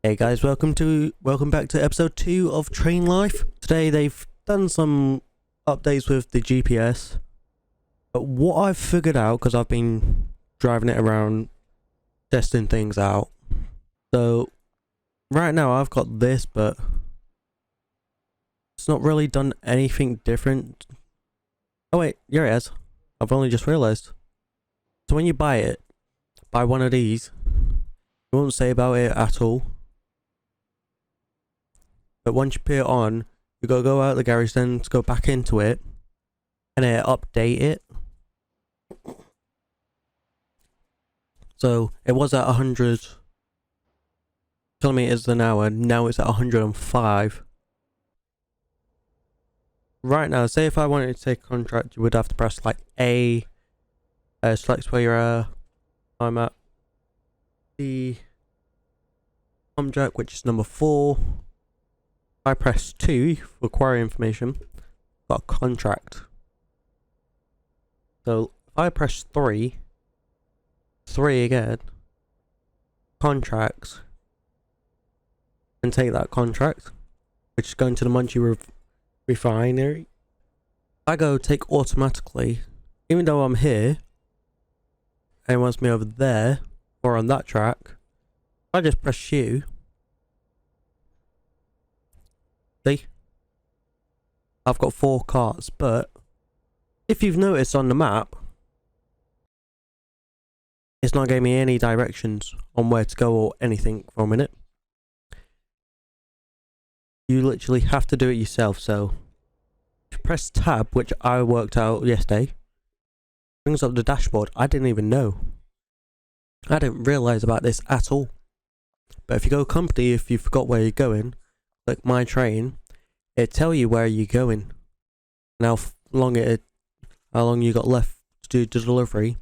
Hey guys, welcome back to episode 2 of Train Life. Today they've done some updates with the GPS, but what I've figured out, because I've been driving it around testing things out, so right now I've got this, but it's not really done anything different. Oh wait, here it is. I've only just realized. So when you buy one of these, it won't say about it at all. But once you put it on, you gotta go out the garage, then go back into it, and then update it. So it was at 100 kilometers an hour. Now it's at 105. Right now, say if I wanted to take a contract, you would have to press like A. Select where you're. I'm at the contract, which is number 4. I press 2 for query information. Got a contract. So if I press 3 again, contracts, and take that contract, which is going to the MUNICH refinery. I go take automatically, even though I'm here, and it wants me over there or on that track. I just press U. See? I've got 4 carts, but if you've noticed on the map, it's not giving me any directions on where to go or anything for a minute. You literally have to do it yourself. So if you press tab, which I worked out yesterday, brings up the dashboard. I didn't even know. I didn't realize about this at all. But if you go company, if you forgot where you're going, click my train, it tell you where you're going and how long you got left to do the delivery,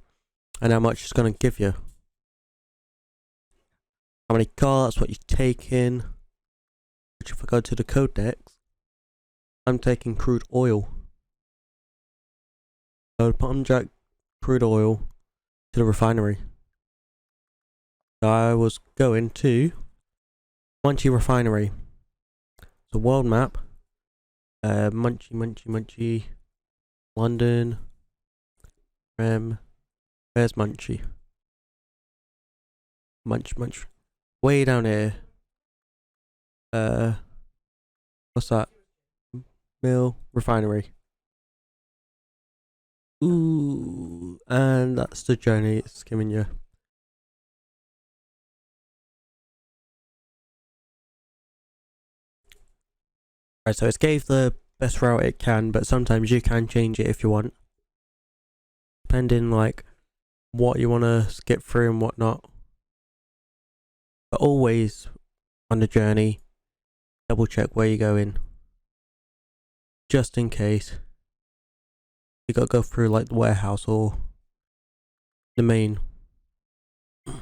and how much it's going to give you, how many carts, what you're taking. Which if I go to the codex, I'm taking crude oil. So pump jack crude oil to the refinery. So I was going to MUNICH refinery. The world map. Munchy, London. Where's Munchy? Munch. Way down here. What's that? Mill refinery. Ooh, and that's the journey it's giving you. Right, so it's gave the best route it can, but sometimes you can change it if you want, depending like what you want to skip through and whatnot. But always on the journey, double check where you're going, just in case you got to go through like the warehouse or the main or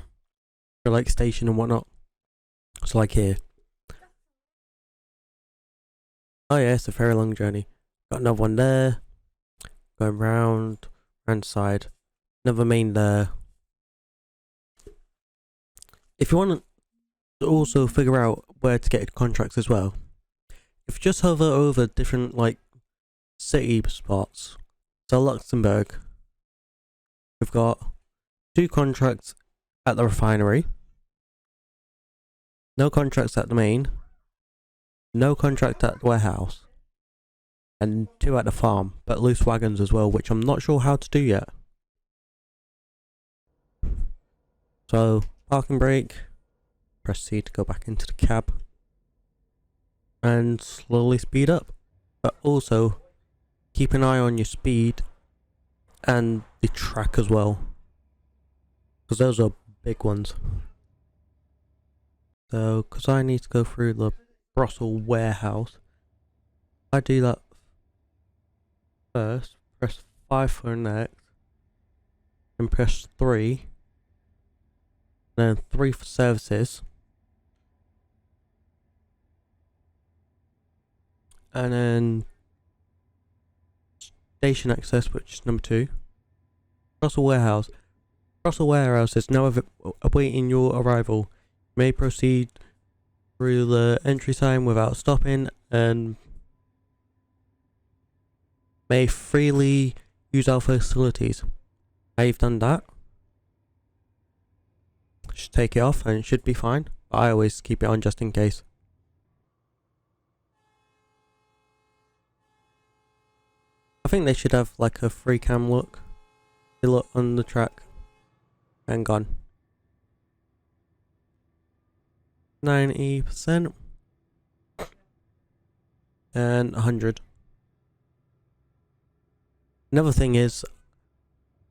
like station and whatnot. So like here. Oh yeah, it's a very long journey. Got another one there. Going round side. Another main there. If you want to also figure out where to get contracts as well, if you just hover over different like city spots. So Luxembourg, we've got 2 contracts at the refinery. No contracts at the main. No contract at the warehouse, and 2 at the farm, but loose wagons as well, which I'm not sure how to do yet. So parking brake, press C to go back into the cab, and slowly speed up. But also keep an eye on your speed and the track as well, because those are big ones. So because I need to go through the Brussels warehouse, I do that first. Press 5 for next, and press 3, then 3 for services, and then station access, which is number 2. Brussels warehouse. Brussels warehouse is now awaiting your arrival. You may proceed through the entry sign without stopping and may freely use our facilities. I've done that. Just take it off and it should be fine. I always keep it on just in case. I think they should have like a free cam look. They look on the track. And gone. 90% and 100. Another thing is,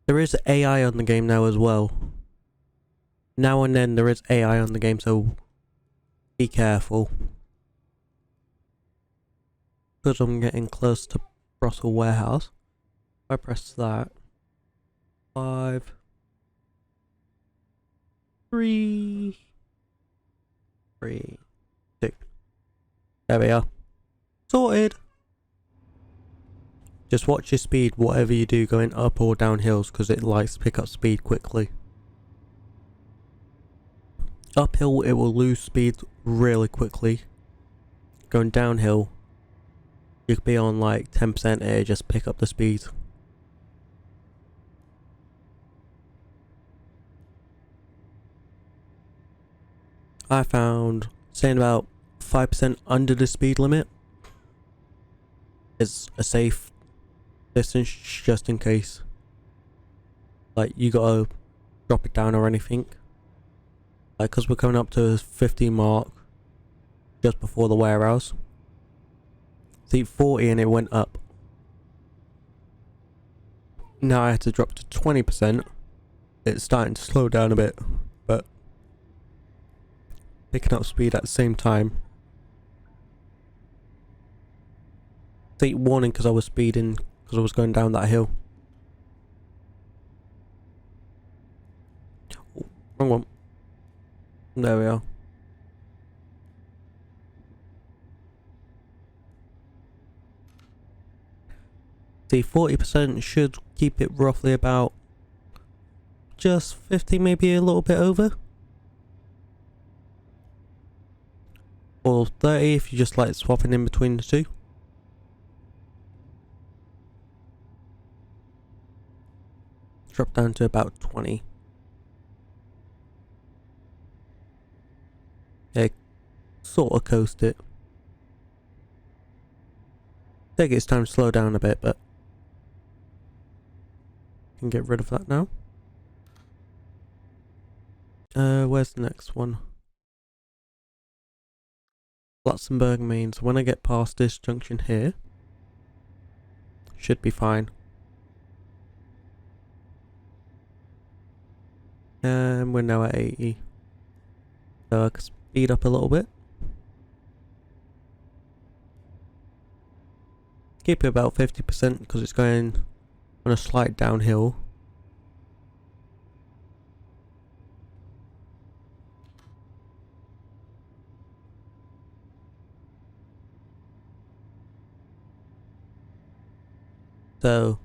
there is AI on the game now as well. Now and then there is AI on the game, so be careful. Because I'm getting close to Brussels warehouse. If I press that. 5, 3, 3, 2. There we are. Sorted. Just watch your speed, whatever you do, going up or down hills, because it likes to pick up speed quickly. Uphill, it will lose speed really quickly. Going downhill, you could be on like 10% air, just pick up the speed. I found staying about 5% under the speed limit is a safe distance, just in case like you gotta drop it down or anything. Like, because we're coming up to the 50 mark just before the warehouse. See, 40 and it went up. Now I had to drop to 20%. It's starting to slow down a bit, but picking up speed at the same time. See, warning, because I was speeding, because I was going down that hill. Oh, wrong one. There we are. See, 40% should keep it roughly about just 50, maybe a little bit over. Or 30 if you just like swapping in between the two. Drop down to about 20. Yeah, sort of coast it. I think it's time to slow down a bit, but can get rid of that now. Where's the next one? Luxembourg means when I get past this junction here, should be fine. And we're now at 80. So I can speed up a little bit. Keep it about 50% because it's going on a slight downhill. So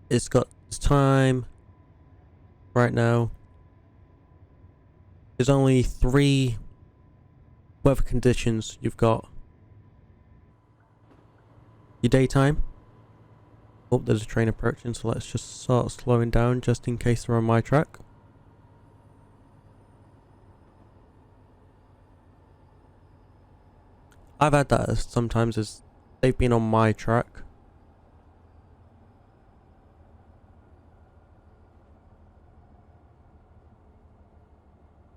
it's got time right now. There's only 3 weather conditions you've got. Your daytime. Oh, there's a train approaching, so let's just start slowing down just in case they're on my track. I've had that sometimes as they've been on my track.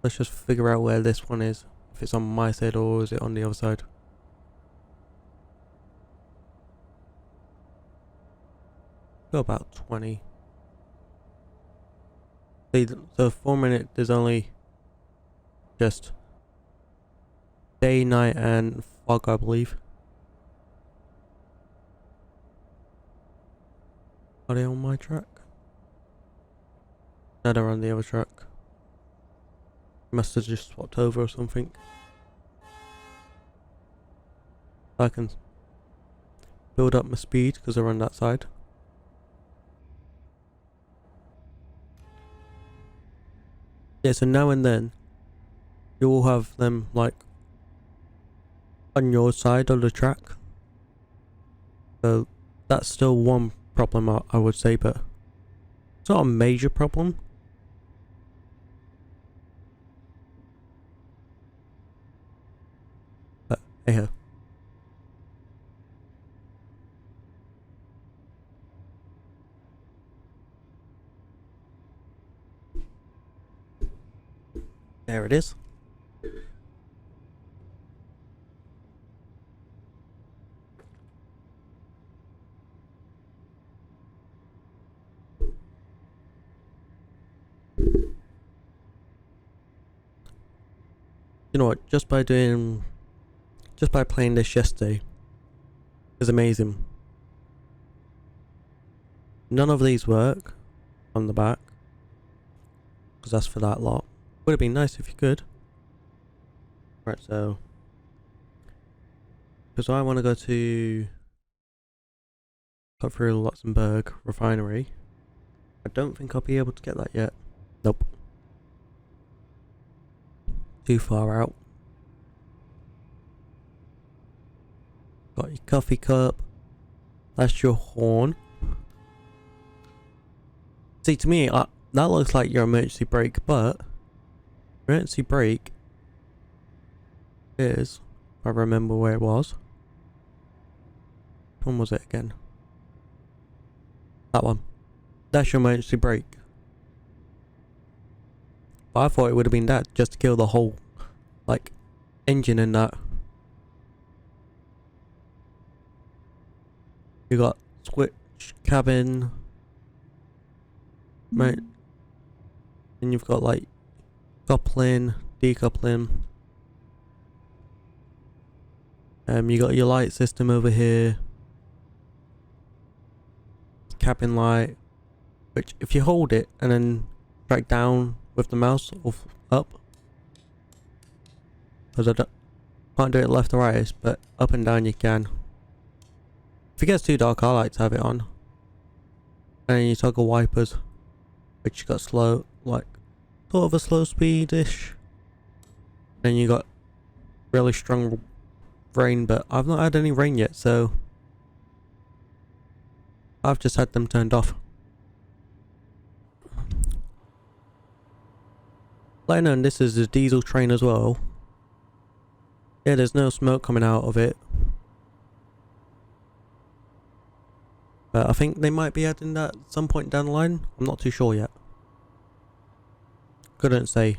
Let's just figure out where this one is. If it's on my side or is it on the other side. Go about 20. So 4 minutes, there's only just day, night and fog, I believe. Are they on my track? No, they're on the other track. Must have just swapped over or something. I can build up my speed because they're on that side. Yeah, so now and then you will have them like on your side of the track. So that's still one problem I would say, but it's not a major problem. But anyhow. There it is. You know what, just by playing this yesterday is amazing. None of these work on the back, because that's for that lot. Would have been nice if you could. Right, so because I want to go to cut through Luxembourg refinery. I don't think I'll be able to get that yet. Nope. Too far out. Got your coffee cup. That's your horn. See, to me, that looks like your emergency brake, but emergency brake is, if I remember where it was. Which one was it again? That one. That's your emergency brake. But I thought it would have been that, just to kill the whole, like, engine in that. You got switch, cabin, right? And you've got like coupling, decoupling. You got your light system over here. Cabin light, which if you hold it and then drag down with the mouse or up, because I can't do it left or right, but up and down you can. If it gets too dark, I like to have it on. And then you toggle wipers, which got slow, like sort of a slow speed-ish. Then you got really strong rain, but I've not had any rain yet, so I've just had them turned off. Let alone this is a diesel train as well. Yeah, there's no smoke coming out of it. But I think they might be adding that at some point down the line. I'm not too sure yet. Couldn't say.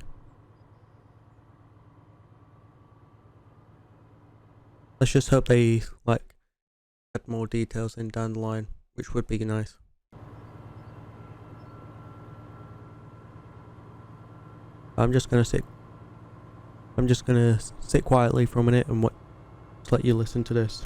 Let's just hope they like add more details in down the line, which would be nice. I'm just gonna sit quietly for a minute and just let you listen to this.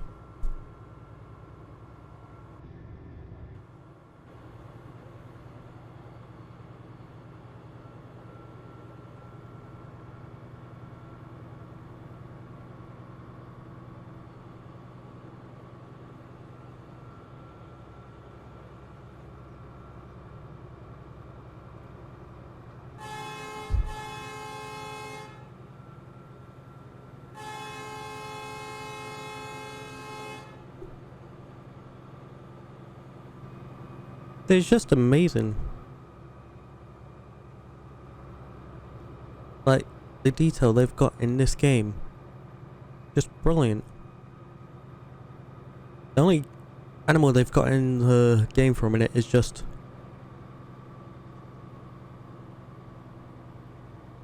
It's just amazing. Like, the detail they've got in this game. Just brilliant. The only animal they've got in the game for a minute is just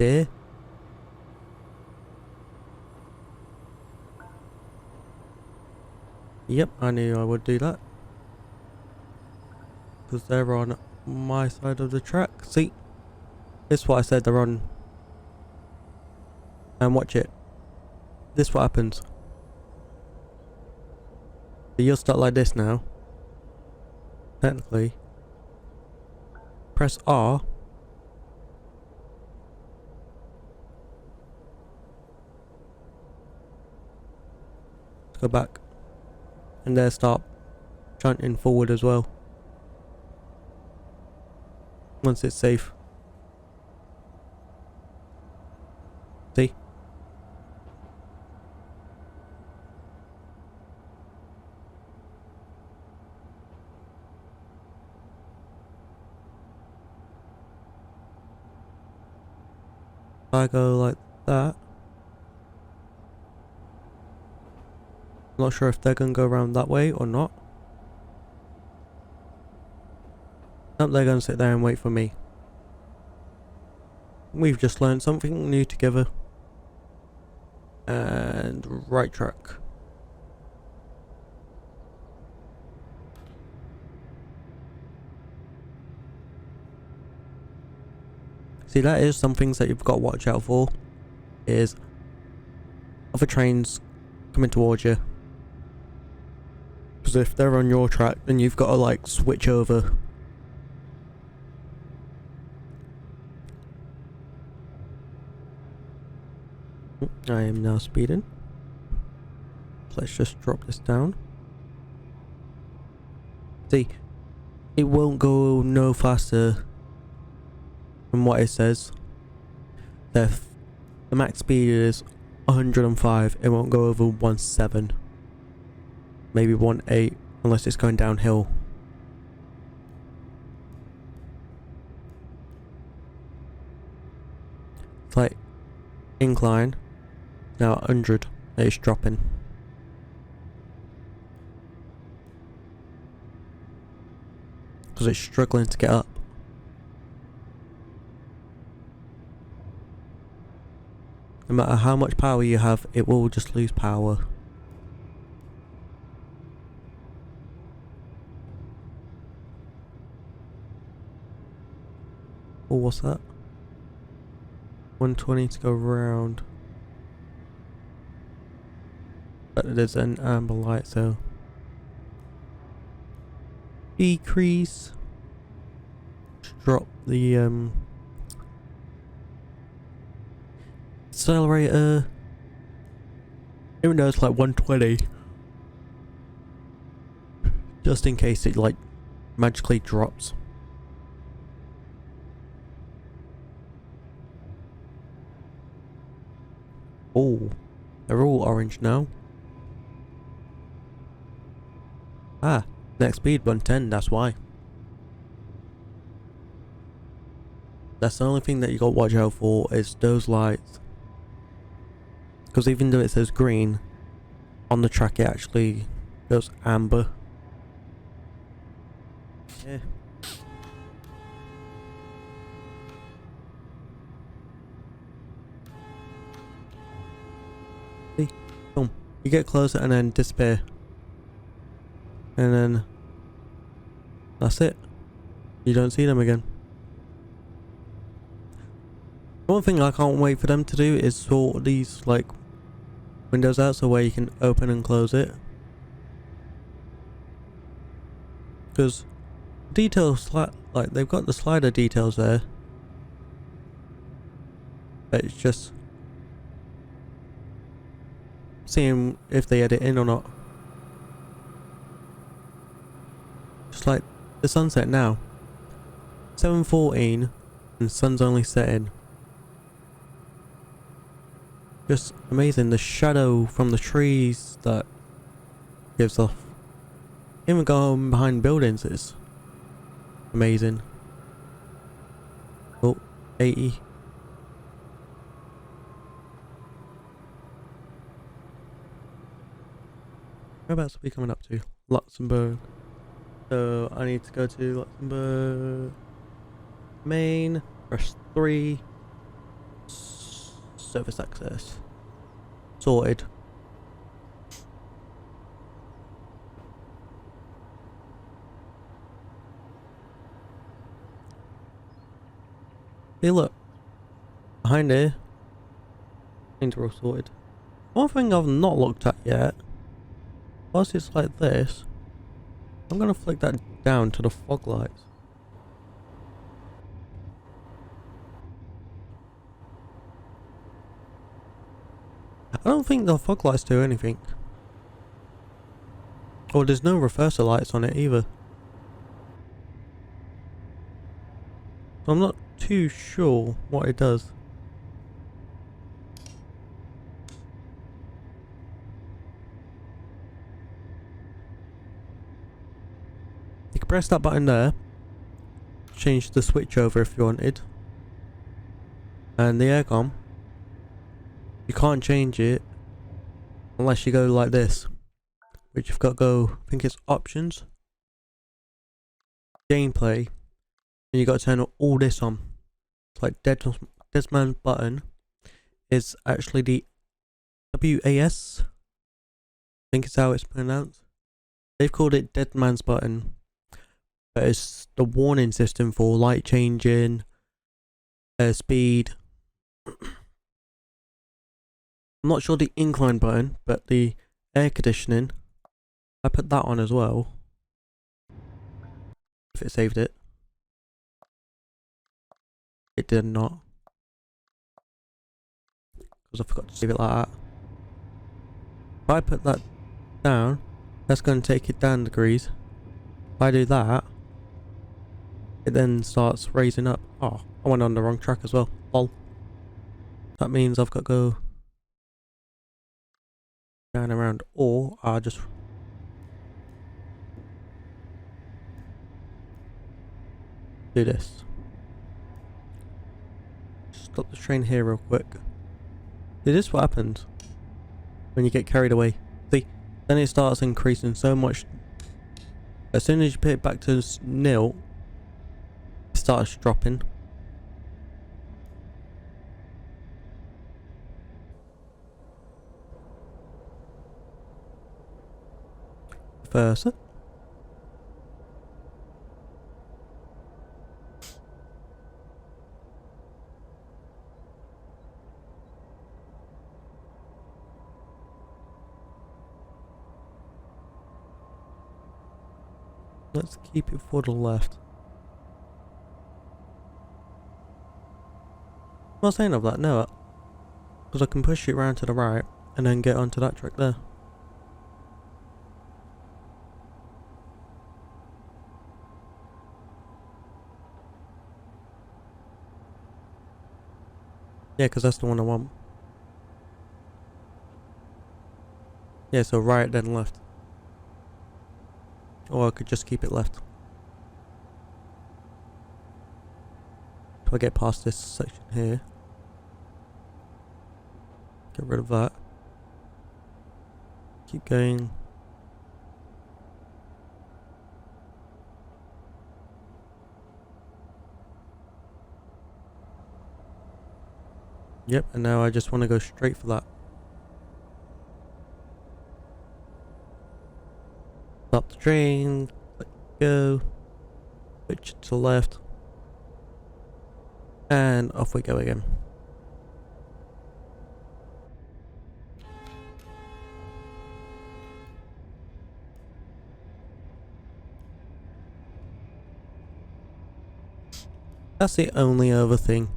deer. Yep, I knew I would do that. Because they're on my side of the track. See? This is what I said, they're on. And watch it. This is what happens. So you'll start like this now. Technically. Press R. Let's go back. And there start shunting forward as well. Once it's safe. See? If I go like that. I'm not sure if they're going to go around that way or not. Nope, they're going to sit there and wait for me. We've just learned something new together. And right track. See, that is some things that you've got to watch out for. Is other trains coming towards you. Because if they're on your track, then you've got to like switch over. I am now speeding. So let's just drop this down. See, it won't go no faster than what it says. The max speed is 105. It won't go over 17. Maybe 18 unless it's going downhill. It's like incline. Now 100. It's dropping. Because it's struggling to get up. No matter how much power you have, it will just lose power. Oh, what's that? 120 to go round. But there's an amber light, so decrease. Just drop the accelerator. Even though it's like 120, just in case it like magically drops. Oh, they're all orange now. Ah, next speed 110, that's why. That's the only thing that you got to watch out for is those lights. Because even though it says green, on the track it actually goes amber. Yeah. See? Boom. You get closer and then disappear. And then that's it. You don't see them again. One thing I can't wait for them to do is sort these like windows out so where you can open and close it. Because details like they've got the slider details there. But it's just seeing if they edit in or not. Just like the sunset now. 7:14 and sun's only setting. Just amazing, the shadow from the trees that gives off. Even going behind buildings is amazing. Oh, 80. Whereabouts are we coming up to? Luxembourg. So I need to go to Luxembourg. Main. Press 3. Service access. Sorted. Hey look. Behind here. Things are all sorted. One thing I've not looked at yet. Whilst it's like this, I'm gonna flick that down to the fog lights. I don't think the fog lights do anything. Or there's no reverser lights on it either. So I'm not too sure what it does. could press that button there, change the switch over if you wanted, and the aircon, you can't change it unless you go like this, which you've got to go, I think it's options, gameplay, and you got to turn all this on. It's like Dead Man's button is actually the WAS, I think it's how it's pronounced. They've called it Dead Man's button, but it's the warning system for light changing, speed. I'm not sure the incline button, but the air conditioning, I put that on as well. If it saved it. It did not. Because I forgot to save it like that. If I put that down, that's going to take it down degrees. If I do that, it then starts raising up. Oh, I went on the wrong track as well. Lol. That means I've got to go down around, or I'll just do this. Stop the train here real quick. See, this is what happens when you get carried away. See, then it starts increasing so much. As soon as you put it back to nil, it starts dropping. Versa. Let's keep it for the left. I'm not saying of that, no. Because I can push it round to the right and then get onto that track there. Yeah, because that's the one I want. Yeah, so right then left. Or I could just keep it left. If I get past this section here. Get rid of that. Keep going. Yep, and now I just want to go straight for that. Stop the train, let go, switch to the left, and off we go again. That's the only other thing.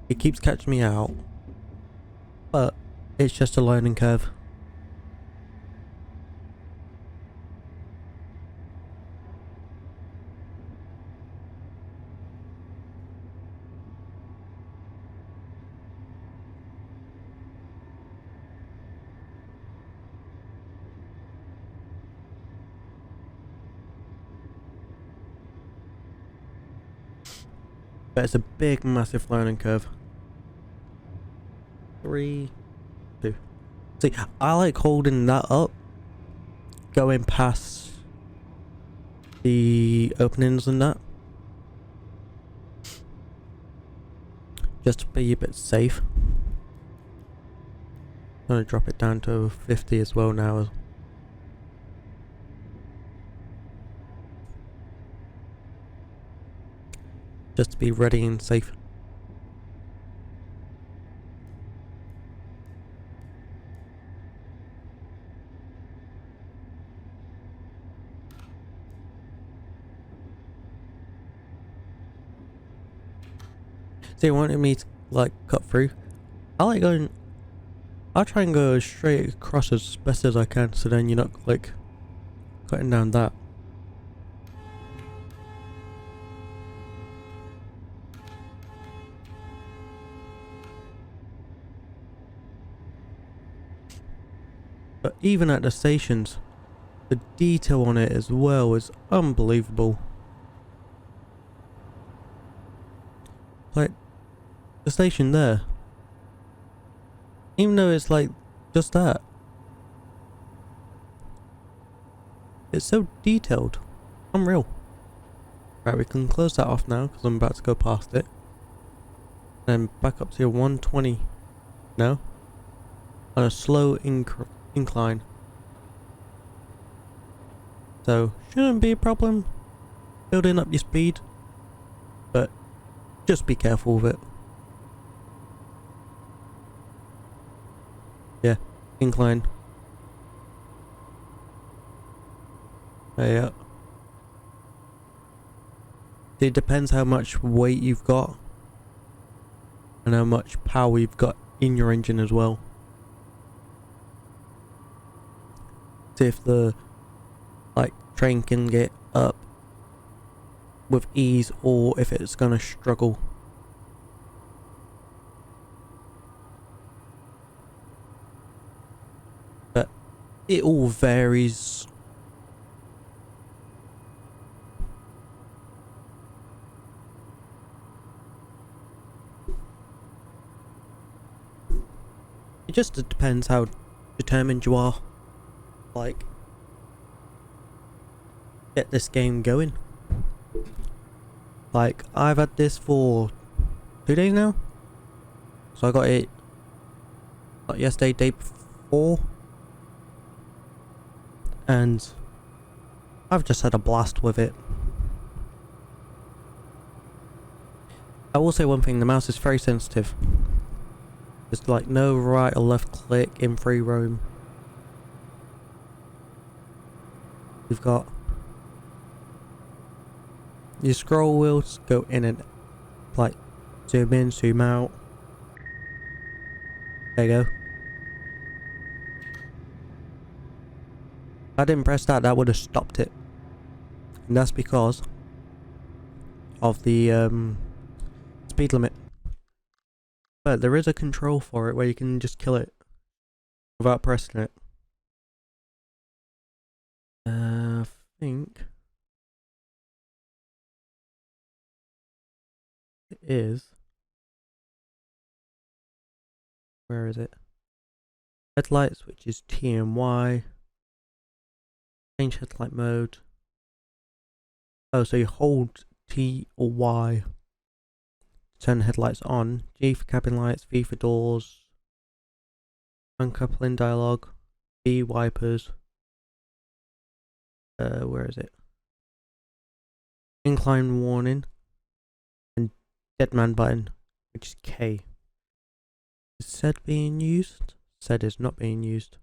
It keeps catching me out, but it's just a learning curve. But it's a big, massive learning curve. 3, 2. See, I like holding that up, going past the openings and that, just to be a bit safe. I'm gonna drop it down to 50 as well now. Just to be ready and safe. So you wanted me to like cut through? I'll try and go straight across as best as I can, so then you're not like cutting down that. But even at the stations, the detail on it as well is unbelievable. Like, the station there, even though it's like just that, it's so detailed. Unreal. Right, we can close that off now because I'm about to go past it. Then back up to your 120 now. On a slow incline. So, shouldn't be a problem building up your speed. But just be careful with it. Yeah, incline. Yeah. It depends how much weight you've got and how much power you've got in your engine as well. See if the train can get up with ease or if it's gonna struggle. But it all varies. It just depends how determined you are. Like, get this game going. Like, I've had this for 2 days now. So I got it not yesterday, day before. And I've just had a blast with it. I will say one thing, the mouse is very sensitive. There's like no right or left click in free roam. You've got your scroll wheels go in and like zoom in, zoom out. There you go. If I didn't press that, that would have stopped it. And that's because of the speed limit. But there is a control for it where you can just kill it without pressing it. I think it is. Where is it? Headlights, which is T and Y. Change headlight mode. Oh, so you hold T or Y. Turn the headlights on. G for cabin lights, V for doors. Uncoupling dialogue. B wipers. Where is it? Incline warning. And dead man button, which is K. Is said being used? Said is not being used.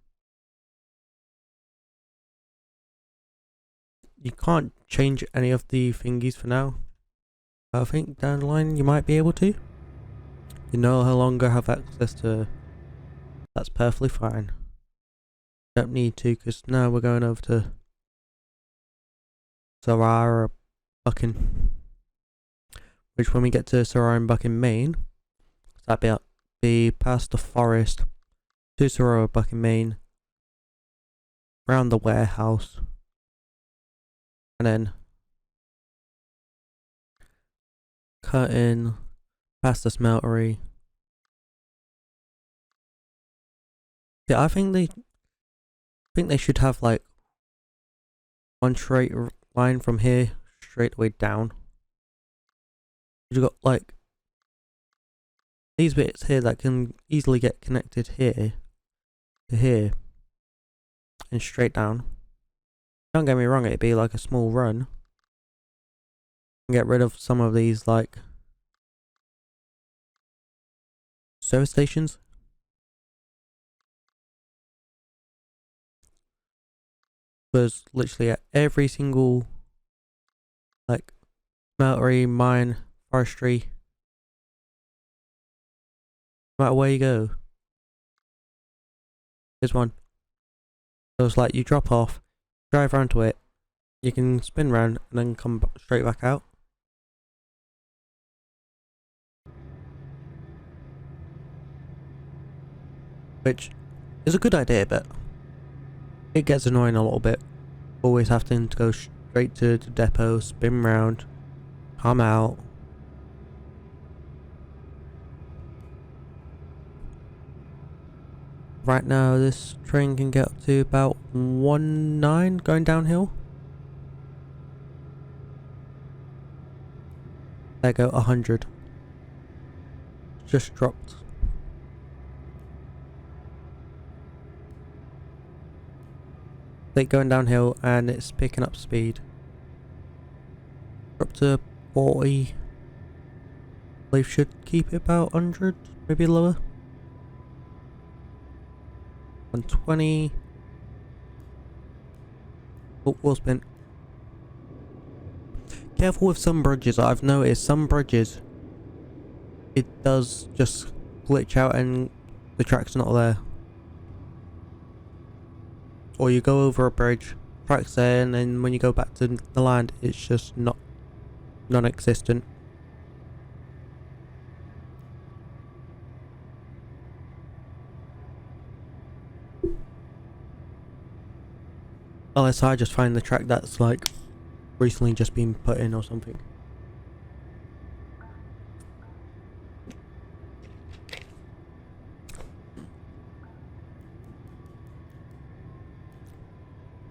You can't change any of the thingies for now. I think down the line you might be able to. You no longer have access to. That's perfectly fine. Don't need to, because now we're going over to Sarara Bucking. Which when we get to Sarara and Bucking Main, that'll be past the forest to Sarara Bucking Main, around the warehouse, and then cut in past the smeltery. Yeah, I think they should have like one straight line from here straight away down. You've got like these bits here that can easily get connected here to here and straight down. Don't get me wrong, it'd be like a small run. Get rid of some of these like service stations. Because literally at every single like smeltery, mine, forestry, no matter where you go, here's one. So it's like you drop off, drive around to it, you can spin around and then come straight back out. Which is a good idea, but it gets annoying a little bit. Always having to go straight to the depot, spin round, come out. Right now this train can get up to about 1.9 going downhill. There go 100. Just dropped. Like going downhill and it's picking up speed. Up to 40. I believe should keep it about 100, maybe lower. 120. Oh, wheel spin. Careful with some bridges. I've noticed some bridges, it does just glitch out and the track's not there. Or you go over a bridge, track's there, and then when you go back to the land, it's just non-existent. Unless I just find the track that's like recently just been put in or something.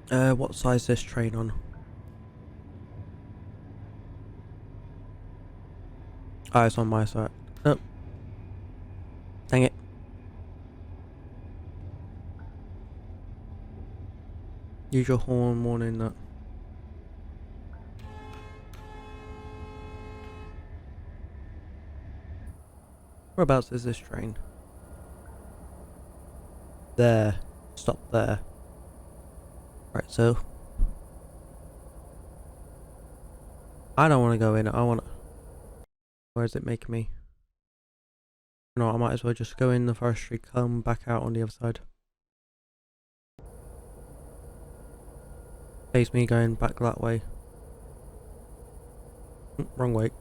What size is this train on? Ah, it's on my side. Oh. Dang it. Use your horn warning that. Whereabouts is this train? There. Stop there. Right, so I don't want to go in. I want. Where is it making me? No, I might as well just go in the forestry, come back out on the other side. Saves me going back that way. Wrong way.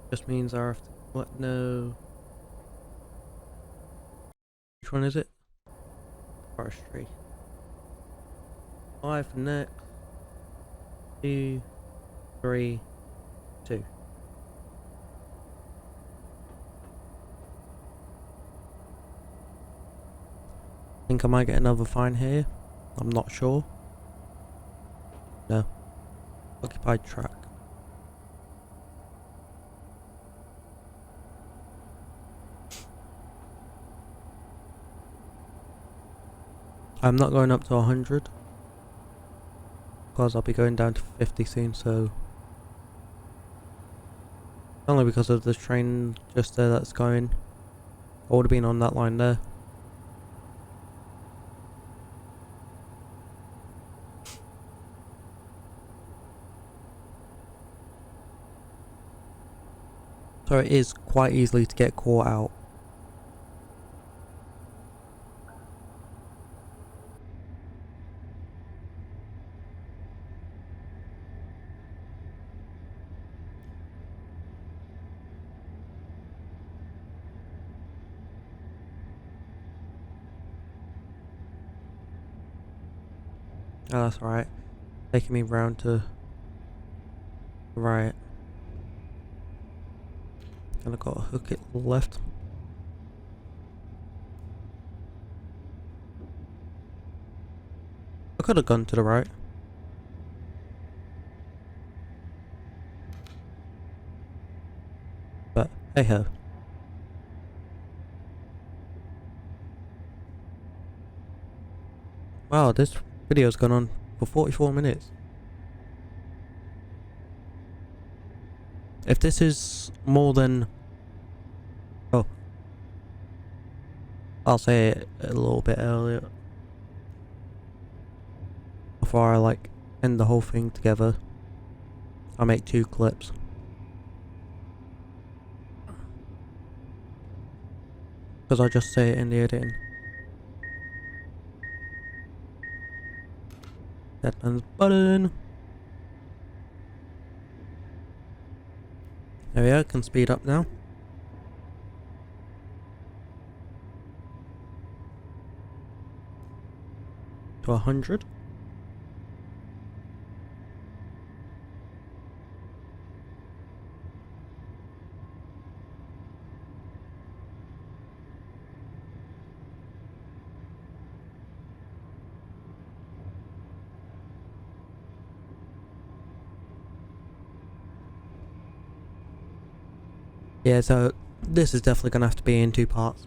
Just means I have to. What? No. Which one is it? Forestry. 5 next. 2, 3, 2. Think I might get another fine here. I'm not sure. No. Occupied track. I'm not going up to 100 because I'll be going down to 50 soon, so only because of the train just there that's going. I would have been on that line there. So it is quite easily to get caught out. Oh, that's alright. Taking me round to the right. And I've got to hook it left. I could have gone to the right. But hey ho. Wow, this video's gone on for 44 minutes. If this is more than... Oh. I'll say it a little bit earlier. Before I like end the whole thing together. I'll make 2 clips. Because I just say it in the editing. That done button. There we go, can speed up now. To 100. Yeah, so this is definitely going to have to be in 2 parts.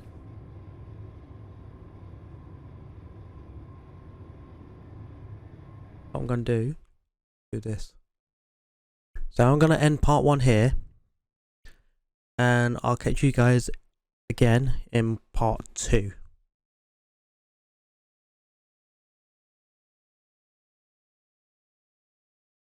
What I'm going to do this. So I'm going to end part 1 here. And I'll catch you guys again in part 2.